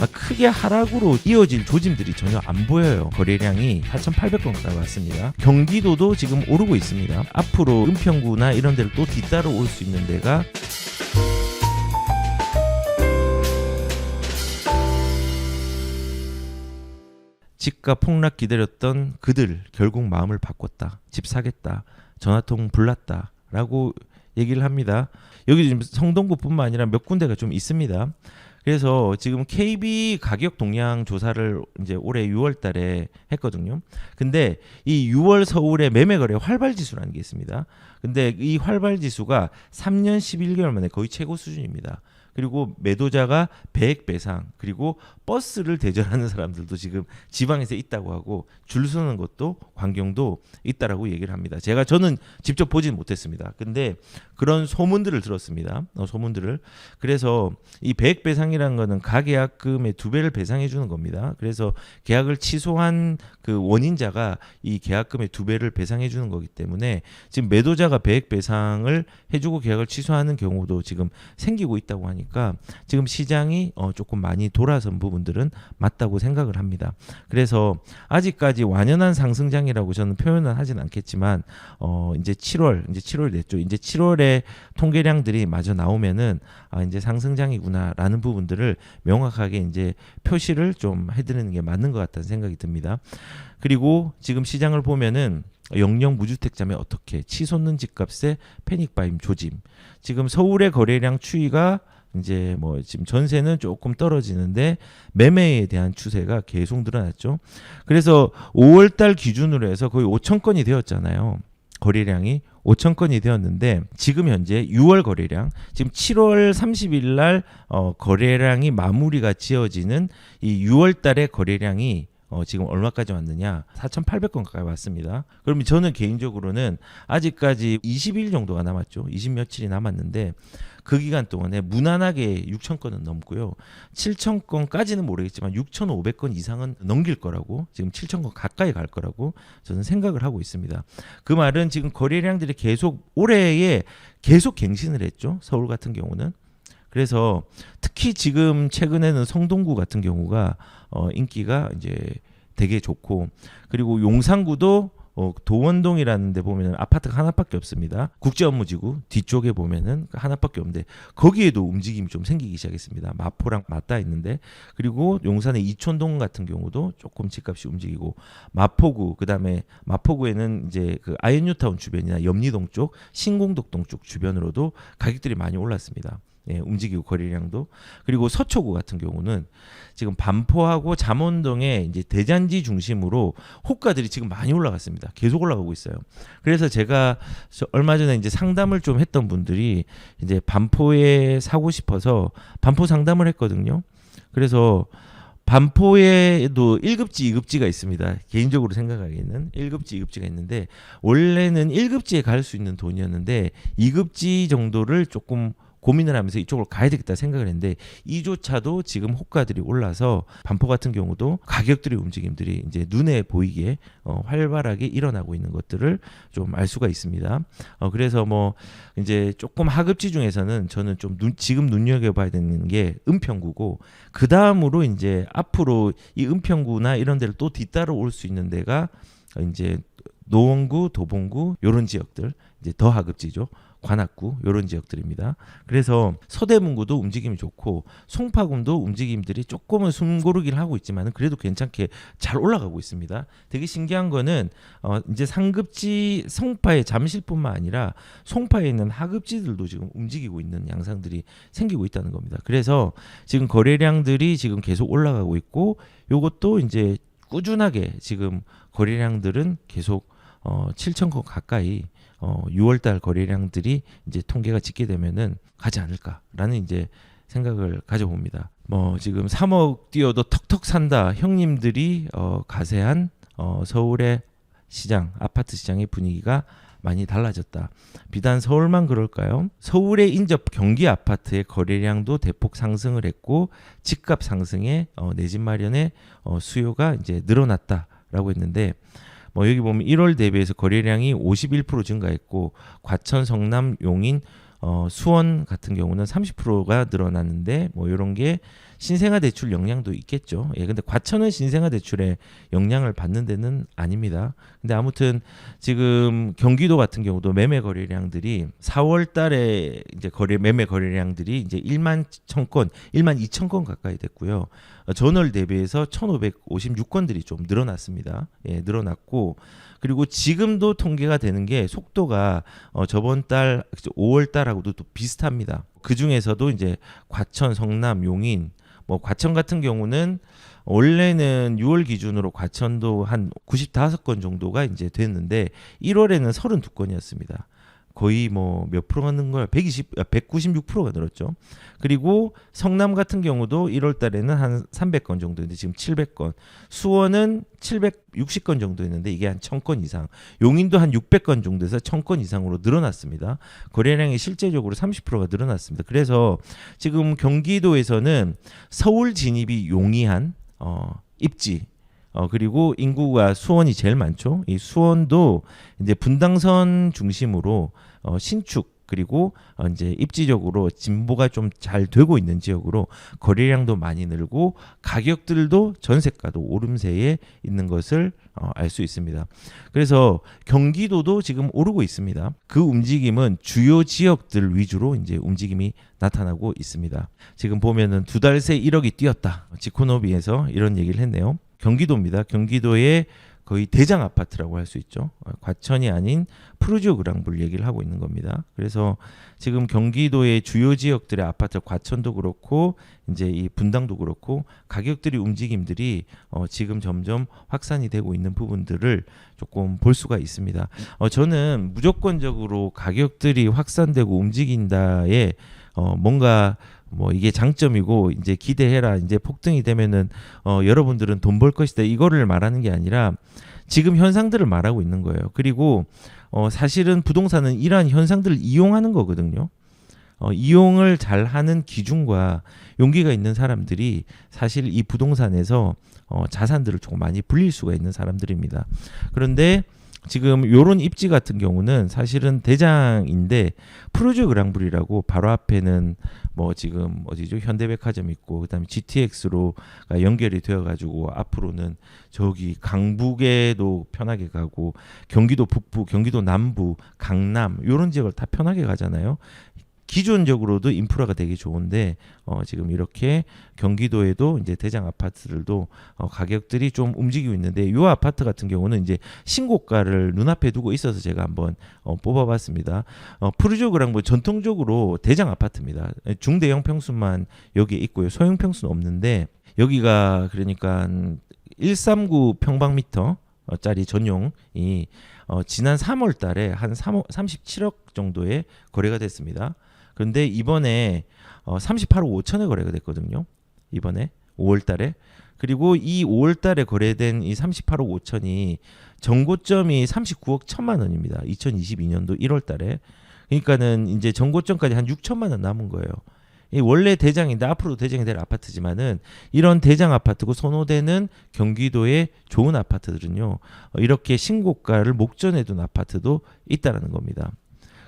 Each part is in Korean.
크게 하락으로 이어질 조짐들이 전혀 안 보여요. 거래량이 4,800건까지 왔습니다. 경기도도 지금 오르고 있습니다. 앞으로 은평구나 이런 데를 또 뒤따라 올 수 있는 데가 집값 폭락 기다렸던 그들 결국 마음을 바꿨다. 집 사겠다. 전화통 불났다. 라고 얘기를 합니다. 여기 지금 성동구뿐만 아니라 몇 군데가 좀 있습니다. 그래서 지금 KB 가격 동향 조사를 이제 올해 6월 달에 했거든요. 근데 이 6월 서울의 매매 거래 활발 지수라는 게 있습니다. 근데 이 활발 지수가 3년 11개월 만에 거의 최고 수준입니다. 그리고 매도자가 100배상, 그리고 버스를 대절하는 사람들도 지금 지방에서 있다고 하고 줄 서는 것도 광경도 있다라고 얘기를 합니다. 저는 직접 보진 못했습니다. 근데 그런 소문들을 들었습니다. 소문들을. 그래서 이 100배상이라는 거는 가계약금의 2배를 배상해 주는 겁니다. 그래서 계약을 취소한 그 원인자가 이 계약금의 2배를 배상해 주는 거기 때문에 지금 매도자가 100배상을 해주고 계약을 취소하는 경우도 지금 생기고 있다고 하니까 지금 시장이 조금 많이 돌아선 부분들은 맞다고 생각을 합니다. 그래서 아직까지 완연한 상승장이라고 저는 표현은 하진 않겠지만 이제 7월 됐죠. 이제 7월에 통계량들이 마저 나오면은 이제 상승장이구나라는 부분들을 명확하게 이제 표시를 좀 해드리는 게 맞는 것 같다는 생각이 듭니다. 그리고 지금 시장을 보면은 영영 무주택자면 어떻게 치솟는 집값에 패닉바임 조짐. 지금 서울의 거래량 추이가 이제 뭐 지금 전세는 조금 떨어지는데 매매에 대한 추세가 계속 늘어났죠. 그래서 5월달 기준으로 해서 거의 5천 건이 되었잖아요. 거래량이 5천 건이 되었는데 지금 현재 6월 거래량, 지금 7월 30일 날 거래량이 마무리가 지어지는 이 6월 달의 거래량이 지금 얼마까지 왔느냐? 4,800건 가까이 왔습니다. 그러면 저는 개인적으로는 아직까지 20일 정도가 남았죠. 20 며칠이 남았는데 그 기간 동안에 무난하게 6,000건은 넘고요. 7,000건까지는 모르겠지만 6,500건 이상은 넘길 거라고, 지금 7,000건 가까이 갈 거라고 저는 생각을 하고 있습니다. 그 말은 지금 거래량들이 계속 올해에 계속 갱신을 했죠. 서울 같은 경우는. 그래서 특히 지금 최근에는 성동구 같은 경우가 인기가 이제 되게 좋고, 그리고 용산구도 도원동이라는 데 보면 아파트가 하나밖에 없습니다. 국제업무지구 뒤쪽에 보면은 하나밖에 없는데 거기에도 움직임이 좀 생기기 시작했습니다. 마포랑 맞닿아 있는데, 그리고 용산의 이촌동 같은 경우도 조금 집값이 움직이고, 마포구, 그다음에 마포구에는 이제 그 아이언뉴타운 주변이나 염리동 쪽, 신공덕동 쪽 주변으로도 가격들이 많이 올랐습니다. 예, 움직이고 거래량도. 그리고 서초구 같은 경우는 지금 반포하고 잠원동에 이제 대잔지 중심으로 호가들이 지금 많이 올라갔습니다. 계속 올라가고 있어요. 그래서 제가 얼마 전에 이제 상담을 좀 했던 분들이 이제 반포에 사고 싶어서 반포 상담을 했거든요. 그래서 반포에도 1급지, 2급지가 있습니다. 개인적으로 생각하기에는 1급지, 2급지가 있는데, 원래는 1급지에 갈 수 있는 돈이었는데 2급지 정도를 조금 고민을 하면서 이쪽으로 가야 되겠다 생각을 했는데, 이조차도 지금 호가들이 올라서 반포 같은 경우도 가격들의 움직임들이 이제 눈에 보이게 활발하게 일어나고 있는 것들을 좀 알 수가 있습니다. 그래서 뭐 이제 조금 하급지 중에서는 저는 좀 지금 눈여겨봐야 되는 게 은평구고, 그 다음으로 이제 앞으로 이 은평구나 이런 데를 또 뒤따라 올 수 있는 데가 이제 노원구, 도봉구 이런 지역들, 이제 더 하급지죠. 관악구 이런 지역들입니다. 그래서 서대문구도 움직임이 좋고, 송파군도 움직임들이 조금은 숨고르기를 하고 있지만 그래도 괜찮게 잘 올라가고 있습니다. 되게 신기한 거는 이제 상급지 송파의 잠실뿐만 아니라 송파에 있는 하급지들도 지금 움직이고 있는 양상들이 생기고 있다는 겁니다. 그래서 지금 거래량들이 지금 계속 올라가고 있고, 요것도 이제 꾸준하게 지금 거래량들은 계속 7,000건 가까이 6월달 거래량들이 이제 통계가 찍게 되면은 가지 않을까라는 이제 생각을 가져봅니다. 뭐 지금 3억 뛰어도 턱턱 산다 형님들이 가세한 서울의 시장, 아파트 시장의 분위기가 많이 달라졌다. 비단 서울만 그럴까요? 서울의 인접 경기 아파트의 거래량도 대폭 상승을 했고, 집값 상승에 내 집 마련의 수요가 이제 늘어났다라고 했는데, 뭐 여기 보면 1월 대비해서 거래량이 51% 증가했고, 과천, 성남, 용인, 수원 같은 경우는 30%가 늘어났는데 뭐 이런 게 신생아 대출 영향도 있겠죠. 예, 근데 과천은 신생아 대출에 영향을 받는 데는 아닙니다. 근데 아무튼 지금 경기도 같은 경우도 매매 거래량들이 4월 달에 이제 매매 거래량들이 이제 1만 1,000건, 1만 2천 건 가까이 됐고요. 전월 대비해서 1,556건들이 좀 늘어났습니다. 예, 늘어났고 그리고 지금도 통계가 되는 게 속도가 저번 달 5월 달하고도 또 비슷합니다. 그 중에서도 이제 과천, 성남, 용인 뭐 과천 같은 경우는 원래는 6월 기준으로 과천도 한 95건 정도가 이제 됐는데 1월에는 32건이었습니다. 거의 뭐 몇 프로가 는 거야? 196%가 늘었죠. 그리고 성남 같은 경우도 1월 달에는 한 300건 정도인데 지금 700건. 수원은 760건 정도 있는데 이게 한 1000건 이상. 용인도 한 600건 정도에서 1000건 이상으로 늘어났습니다. 거래량이 실제적으로 30%가 늘어났습니다. 그래서 지금 경기도에서는 서울 진입이 용이한 입지 그리고 인구가 수원이 제일 많죠. 이 수원도 이제 분당선 중심으로 신축 그리고 이제 입지적으로 진보가 좀 잘 되고 있는 지역으로 거래량도 많이 늘고 가격들도 전세가도 오름세에 있는 것을 알 수 있습니다. 그래서 경기도도 지금 오르고 있습니다. 그 움직임은 주요 지역들 위주로 이제 움직임이 나타나고 있습니다. 지금 보면은 2달 새 1억이 뛰었다. 지코노비에서 이런 얘기를 했네요. 경기도입니다. 경기도의 거의 대장 아파트라고 할 수 있죠. 과천이 아닌 푸르지오 그랑블 얘기를 하고 있는 겁니다. 그래서 지금 경기도의 주요 지역들의 아파트, 과천도 그렇고 이제 이 분당도 그렇고 가격들이 움직임들이 지금 점점 확산이 되고 있는 부분들을 조금 볼 수가 있습니다. 저는 무조건적으로 가격들이 확산되고 움직인다에 뭔가 뭐 이게 장점이고 이제 기대해라 이제 폭등이 되면은 여러분들은 돈 벌 것이다 이거를 말하는 게 아니라 지금 현상들을 말하고 있는 거예요. 그리고 사실은 부동산은 이러한 현상들을 이용하는 거거든요. 이용을 잘 하는 기준과 용기가 있는 사람들이 사실 이 부동산에서 자산들을 조금 많이 불릴 수가 있는 사람들입니다. 그런데 지금 요런 입지 같은 경우는 사실은 대장인데 푸르지오 그랑블이라고 바로 앞에는 뭐 지금 어디죠? 현대백화점 있고 그다음에 GTX로 연결이 되어 가지고 앞으로는 저기 강북에도 편하게 가고 경기도 북부, 경기도 남부, 강남 요런 지역을 다 편하게 가잖아요. 기존적으로도 인프라가 되게 좋은데 지금 이렇게 경기도에도 이제 대장 아파트들도 가격들이 좀 움직이고 있는데 이 아파트 같은 경우는 이제 신고가를 눈앞에 두고 있어서 제가 한번 뽑아봤습니다. 푸르지오 그랑블 전통적으로 대장 아파트입니다. 중대형 평수만 여기에 있고요. 소형 평수는 없는데 여기가 그러니까 139 평방미터 짜리 전용이 지난 3월 달에 한 37억 정도의 거래가 됐습니다. 그런데 이번에 38억 5천에 거래가 됐거든요. 이번에 5월 달에. 그리고 이 5월 달에 거래된 이 38억 5천이 정고점이 39억 1천만 원입니다. 2022년도 1월 달에. 그러니까는 이제 정고점까지 한 6천만 원 남은 거예요. 이 원래 대장인데 앞으로 대장이 될 아파트지만은 이런 대장 아파트고 선호되는 경기도의 좋은 아파트들은요. 이렇게 신고가를 목전에 둔 아파트도 있다라는 겁니다.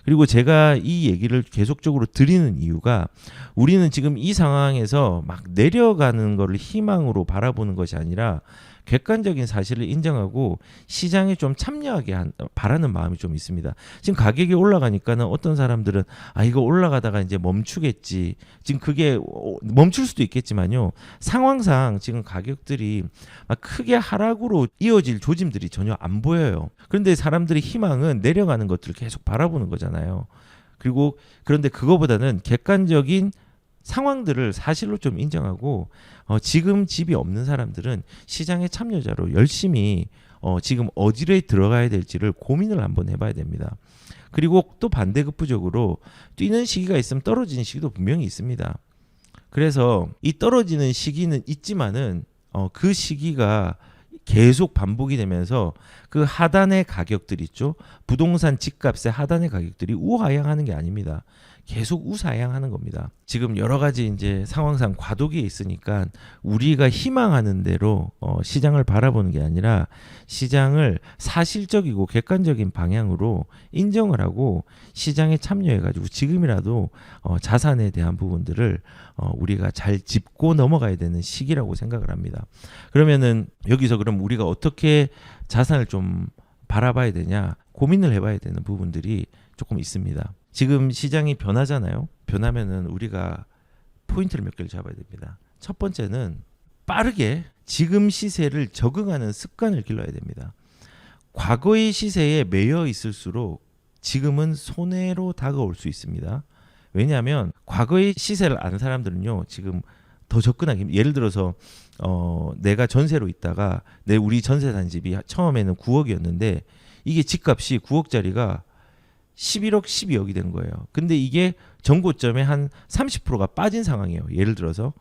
그리고 제가 이 얘기를 계속적으로 드리는 이유가 우리는 지금 이 상황에서 막 내려가는 거를 희망으로 바라보는 것이 아니라 객관적인 사실을 인정하고 시장에 좀 참여하게 바라는 마음이 좀 있습니다. 지금 가격이 올라가니까는 어떤 사람들은 이거 올라가다가 이제 멈추겠지. 지금 그게 멈출 수도 있겠지만요. 상황상 지금 가격들이 막 크게 하락으로 이어질 조짐들이 전혀 안 보여요. 그런데 사람들의 희망은 내려가는 것들을 계속 바라보는 거잖아요. 그리고 그런데 그거보다는 객관적인 상황들을 사실로 좀 인정하고 지금 집이 없는 사람들은 시장의 참여자로 열심히 지금 어디에 들어가야 될지를 고민을 한번 해봐야 됩니다. 그리고 또 반대급부적으로 뛰는 시기가 있으면 떨어지는 시기도 분명히 있습니다. 그래서 이 떨어지는 시기는 있지만은 그 시기가 계속 반복이 되면서 그 하단의 가격들 있죠. 부동산 집값의 하단의 가격들이 우하향하는 게 아닙니다. 계속 우상향하는 겁니다. 지금 여러 가지 이제 상황상 과도기에 있으니까 우리가 희망하는 대로 시장을 바라보는 게 아니라 시장을 사실적이고 객관적인 방향으로 인정을 하고 시장에 참여해가지고 지금이라도 자산에 대한 부분들을 우리가 잘 짚고 넘어가야 되는 시기라고 생각을 합니다. 그러면은 여기서 그럼 우리가 어떻게 자산을 좀 바라봐야 되냐 고민을 해봐야 되는 부분들이 조금 있습니다. 지금 시장이 변하잖아요. 변하면은 우리가 포인트를 몇 개를 잡아야 됩니다. 첫 번째는 빠르게 지금 시세를 적응하는 습관을 길러야 됩니다. 과거의 시세에 매여 있을수록 지금은 손해로 다가올 수 있습니다. 왜냐하면 과거의 시세를 아는 사람들은요, 지금 더 접근하기, 예를 들어서 내가 전세로 있다가 우리 전세 산 집이 처음에는 9억이었는데 이게 집값이 9억짜리가 11억, 12억이 된 거예요. 근데 이게 전고점에 한 30%가 빠진 상황이에요. 예를 들어서.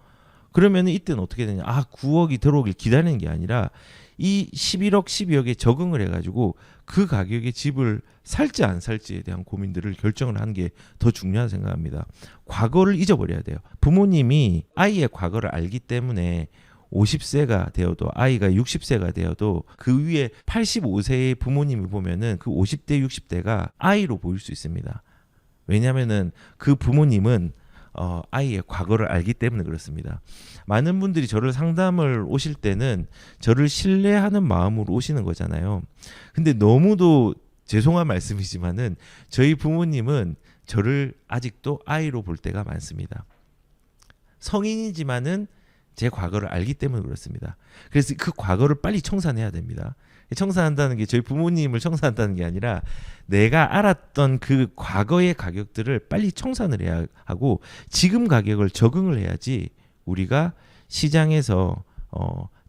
그러면 이때는 어떻게 되냐. 9억이 들어오길 기다리는 게 아니라 이 11억, 12억에 적응을 해가지고 그 가격에 집을 살지 안 살지에 대한 고민들을 결정을 하는 게 더 중요하다고 생각합니다. 과거를 잊어버려야 돼요. 부모님이 아이의 과거를 알기 때문에 50세가 되어도 아이가 60세가 되어도 그 위에 85세의 부모님이 보면은 그 50대 60대가 아이로 보일 수 있습니다. 왜냐하면은 그 부모님은 아이의 과거를 알기 때문에 그렇습니다. 많은 분들이 저를 상담을 오실 때는 저를 신뢰하는 마음으로 오시는 거잖아요. 근데 너무도 죄송한 말씀이지만은 저희 부모님은 저를 아직도 아이로 볼 때가 많습니다. 성인이지만은 제 과거를 알기 때문에 그렇습니다. 그래서 그 과거를 빨리 청산해야 됩니다. 청산한다는 게 저희 부모님을 청산한다는 게 아니라 내가 알았던 그 과거의 가격들을 빨리 청산을 해야 하고 지금 가격을 적응을 해야지 우리가 시장에서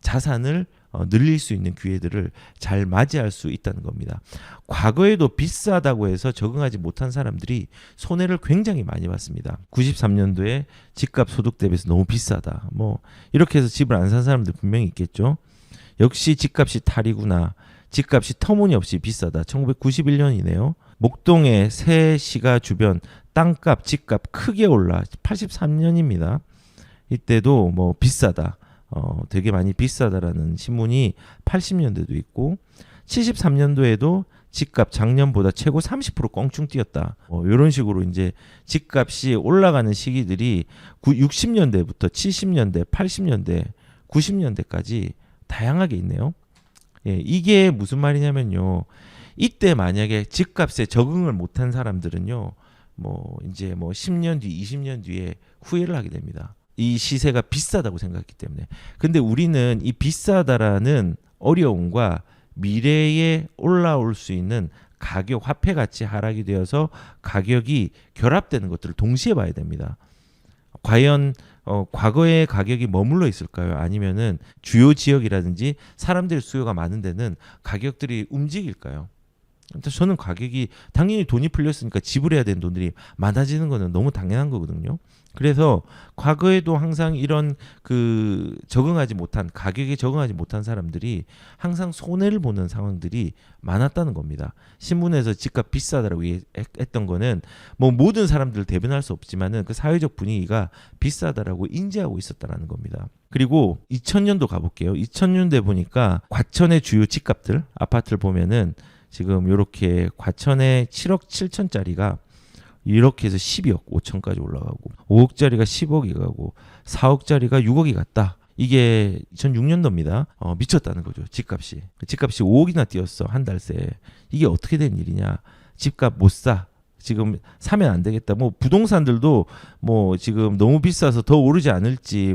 자산을 늘릴 수 있는 기회들을 잘 맞이할 수 있다는 겁니다. 과거에도 비싸다고 해서 적응하지 못한 사람들이 손해를 굉장히 많이 봤습니다. 93년도에 집값 소득 대비해서 너무 비싸다. 이렇게 해서 집을 안 산 사람들 분명히 있겠죠. 역시 집값이 탈이구나. 집값이 터무니없이 비싸다. 1991년이네요. 목동의 새 시가 주변 땅값, 집값 크게 올라 83년입니다. 이때도 비싸다. 되게 많이 비싸다라는 신문이 80년대도 있고 73년도에도 집값 작년보다 최고 30% 껑충 뛰었다. 이런 식으로 이제 집값이 올라가는 시기들이 60년대부터 70년대, 80년대, 90년대까지 다양하게 있네요. 예, 이게 무슨 말이냐면요. 이때 만약에 집값에 적응을 못한 사람들은요. 이제 10년 뒤, 20년 뒤에 후회를 하게 됩니다. 이 시세가 비싸다고 생각했기 때문에. 근데 우리는 이 비싸다라는 어려움과 미래에 올라올 수 있는 가격, 화폐 가치 하락이 되어서 가격이 결합되는 것들을 동시에 봐야 됩니다. 과연 과거의 가격이 머물러 있을까요? 아니면은 주요 지역이라든지 사람들의 수요가 많은 데는 가격들이 움직일까요? 저는 가격이 당연히 돈이 풀렸으니까 지불해야 되는 돈들이 많아지는 거는 너무 당연한 거거든요. 그래서 과거에도 항상 이런 적응하지 못한 가격에 적응하지 못한 사람들이 항상 손해를 보는 상황들이 많았다는 겁니다. 신문에서 집값 비싸다라고 했던 거는 모든 사람들을 대변할 수 없지만은 그 사회적 분위기가 비싸다라고 인지하고 있었다라는 겁니다. 그리고 2000년도 가볼게요. 2000년대 보니까 과천의 주요 집값들 아파트를 보면은 지금 이렇게 과천의 7억 7천짜리가 이렇게 해서 12억 5천까지 올라가고 5억짜리가 10억이 가고 4억짜리가 6억이 갔다. 이게 2006년도입니다. 미쳤다는 거죠. 집값이 5억이나 뛰었어. 한 달 새. 이게 어떻게 된 일이냐. 집값 못 사. 지금 사면 안 되겠다. 부동산들도 지금 너무 비싸서 더 오르지 않을지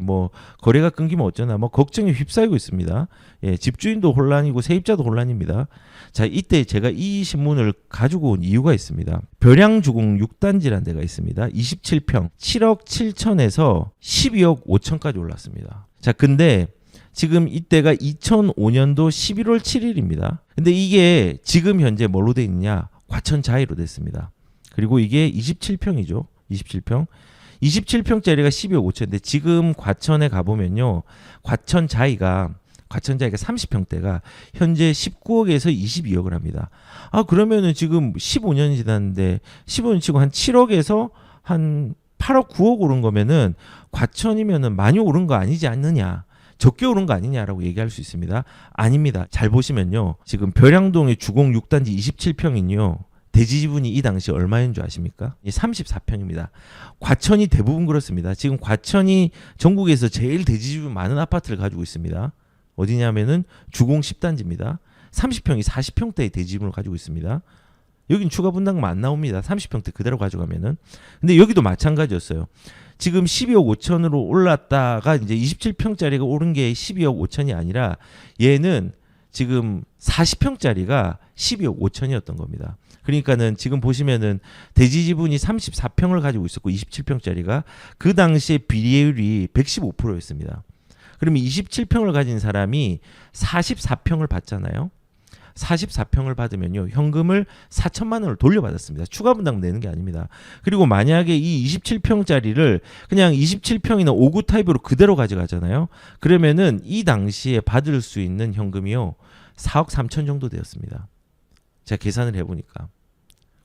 거래가 끊기면 어쩌나 걱정에 휩싸이고 있습니다. 예, 집주인도 혼란이고 세입자도 혼란입니다. 자, 이때 제가 이 신문을 가지고 온 이유가 있습니다. 벼량주공 6단지라는 데가 있습니다. 27평 7억 7천에서 12억 5천까지 올랐습니다. 자, 근데 지금 이때가 2005년도 11월 7일입니다. 근데 이게 지금 현재 뭘로 돼 있느냐? 과천 자이로 됐습니다. 그리고 이게 27평이죠. 27평. 27평짜리가 12억 5천인데 지금 과천에 가보면요. 과천 자이가 30평대가 현재 19억에서 22억을 합니다. 그러면은 지금 15년이 지났는데 15년 치고 한 7억에서 한 8억 9억 오른 거면은 과천이면은 많이 오른 거 아니지 않느냐, 적게 오른 거 아니냐라고 얘기할 수 있습니다. 아닙니다. 잘 보시면요, 지금 벼량동의 주공 6단지 27평이요 대지 지분이 이 당시 얼마인 줄 아십니까? 34평입니다. 과천이 대부분 그렇습니다. 지금 과천이 전국에서 제일 대지 지분 많은 아파트를 가지고 있습니다. 어디냐면은 주공 10단지입니다. 30평이 40평대의 대지 지분을 가지고 있습니다. 여긴 추가 분담금 안 나옵니다. 30평대 그대로 가져가면은. 근데 여기도 마찬가지였어요. 지금 12억 5천으로 올랐다가 이제 27평짜리가 오른 게 12억 5천이 아니라 얘는 지금 40평짜리가 12억 5천이었던 겁니다. 그러니까는 지금 보시면은 대지 지분이 34평을 가지고 있었고 27평짜리가 그 당시에 비례율이 115%였습니다. 그러면 27평을 가진 사람이 44평을 받잖아요. 44평을 받으면요 현금을 4천만 원을 돌려받았습니다. 추가 분담금 내는 게 아닙니다. 그리고 만약에 이 27평짜리를 그냥 27평이나 5구 타입으로 그대로 가져가잖아요. 그러면은 이 당시에 받을 수 있는 현금이요 4억 3천 정도 되었습니다. 제가 계산을 해보니까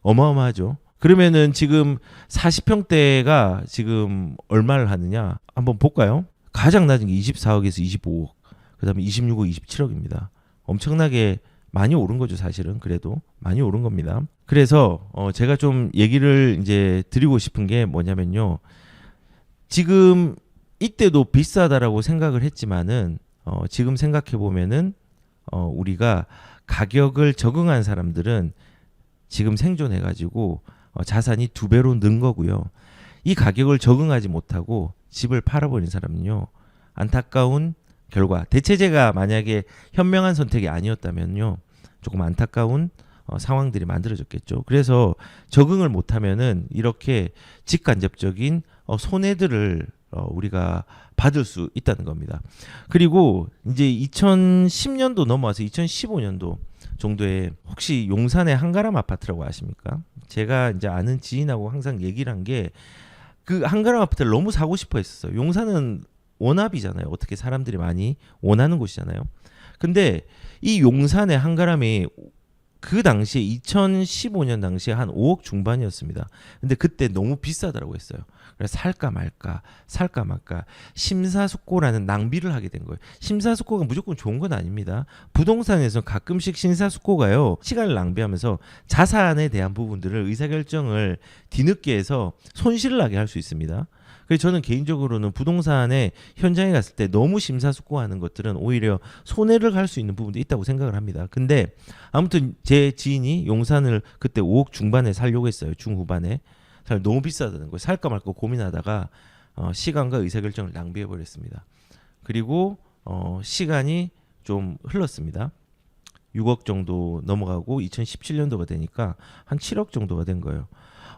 어마어마하죠. 그러면은 지금 40평대가 지금 얼마를 하느냐 한번 볼까요? 가장 낮은 게 24억에서 25억, 그 다음에 26억, 27억입니다. 엄청나게 많이 오른 거죠, 사실은. 그래도 많이 오른 겁니다. 그래서 제가 좀 얘기를 이제 드리고 싶은 게 뭐냐면요, 지금 이때도 비싸다라고 생각을 했지만은 지금 생각해 보면은 우리가 가격을 적응한 사람들은 지금 생존해 가지고 자산이 2배로 는 거고요. 이 가격을 적응하지 못하고 집을 팔아버린 사람은요 안타까운 결과, 대체제가 만약에 현명한 선택이 아니었다면요 조금 안타까운 상황들이 만들어졌겠죠. 그래서 적응을 못하면은 이렇게 직간접적인 손해들을 우리가 받을 수 있다는 겁니다. 그리고 이제 2010년도 넘어와서 2015년도 정도에 혹시 용산의 한가람 아파트라고 아십니까? 제가 이제 아는 지인하고 항상 얘기를 한 게 그 한가람 아파트를 너무 사고 싶어 했었어요. 용산은 원합이잖아요. 어떻게 사람들이 많이 원하는 곳이잖아요. 근데 이 용산의 한가람이 그 당시에 2015년 당시에 한 5억 중반이었습니다. 근데 그때 너무 비싸다라고 했어요. 그래서 살까 말까 심사숙고라는 낭비를 하게 된 거예요. 심사숙고가 무조건 좋은 건 아닙니다. 부동산에서 가끔씩 심사숙고가요 시간을 낭비하면서 자산에 대한 부분들을 의사결정을 뒤늦게 해서 손실을 나게 할 수 있습니다. 그래서 저는 개인적으로는 부동산에 현장에 갔을 때 너무 심사숙고하는 것들은 오히려 손해를 갈 수 있는 부분도 있다고 생각을 합니다. 근데 아무튼 제 지인이 용산을 그때 5억 중반에 살려고 했어요. 중후반에. 너무 비싸다는 거예요. 살까 말까 고민하다가 시간과 의사결정을 낭비해 버렸습니다. 그리고 시간이 좀 흘렀습니다. 6억 정도 넘어가고 2017년도가 되니까 한 7억 정도가 된 거예요.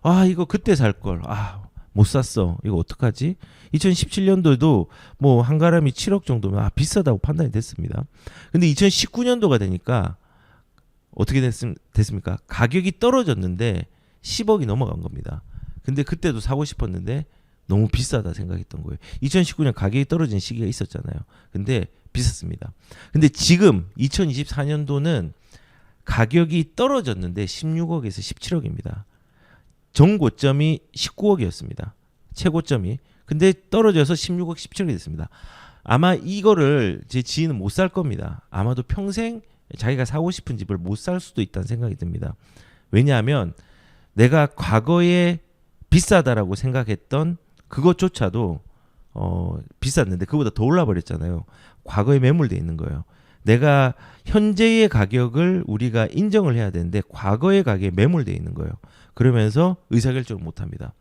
아 이거 그때 살 걸. 못 샀어. 이거 어떡하지? 2017년도에도 뭐 한가람이 7억 정도면 비싸다고 판단이 됐습니다. 근데 2019년도가 되니까 어떻게 됐습니까? 가격이 떨어졌는데 10억이 넘어간 겁니다. 근데 그때도 사고 싶었는데 너무 비싸다 생각했던 거예요. 2019년 가격이 떨어진 시기가 있었잖아요. 근데 비쌌습니다. 근데 지금 2024년도는 가격이 떨어졌는데 16억에서 17억입니다. 정고점이 19억이었습니다. 최고점이. 근데 떨어져서 16억, 17억이 됐습니다. 아마 이거를 제 지인은 못 살 겁니다. 아마도 평생 자기가 사고 싶은 집을 못 살 수도 있다는 생각이 듭니다. 왜냐하면 내가 과거에 비싸다라고 생각했던 그것조차도 비쌌는데 그보다 더 올라버렸잖아요. 과거에 매몰돼 있는 거예요. 내가 현재의 가격을 우리가 인정을 해야 되는데 과거의 가격에 매몰돼 있는 거예요. 그러면서 의사결정을 못합니다.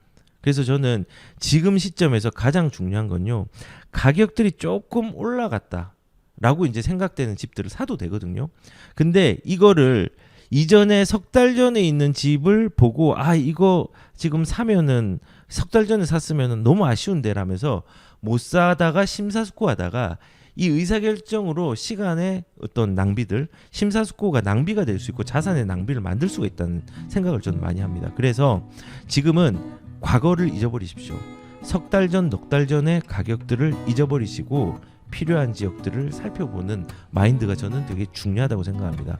그래서 저는 지금 시점에서 가장 중요한 건요, 가격들이 조금 올라갔다라고 이제 생각되는 집들을 사도 되거든요. 근데 이거를 이전에 석 달 전에 있는 집을 보고 이거 지금 사면은 석 달 전에 샀으면 너무 아쉬운데 라면서 못 사다가 심사숙고하다가 이 의사결정으로 시간의 어떤 낭비들, 심사숙고가 낭비가 될 수 있고 자산의 낭비를 만들 수가 있다는 생각을 저는 많이 합니다. 그래서 지금은 과거를 잊어버리십시오. 석 달 전, 넉 달 전의 가격들을 잊어버리시고 필요한 지역들을 살펴보는 마인드가 저는 되게 중요하다고 생각합니다.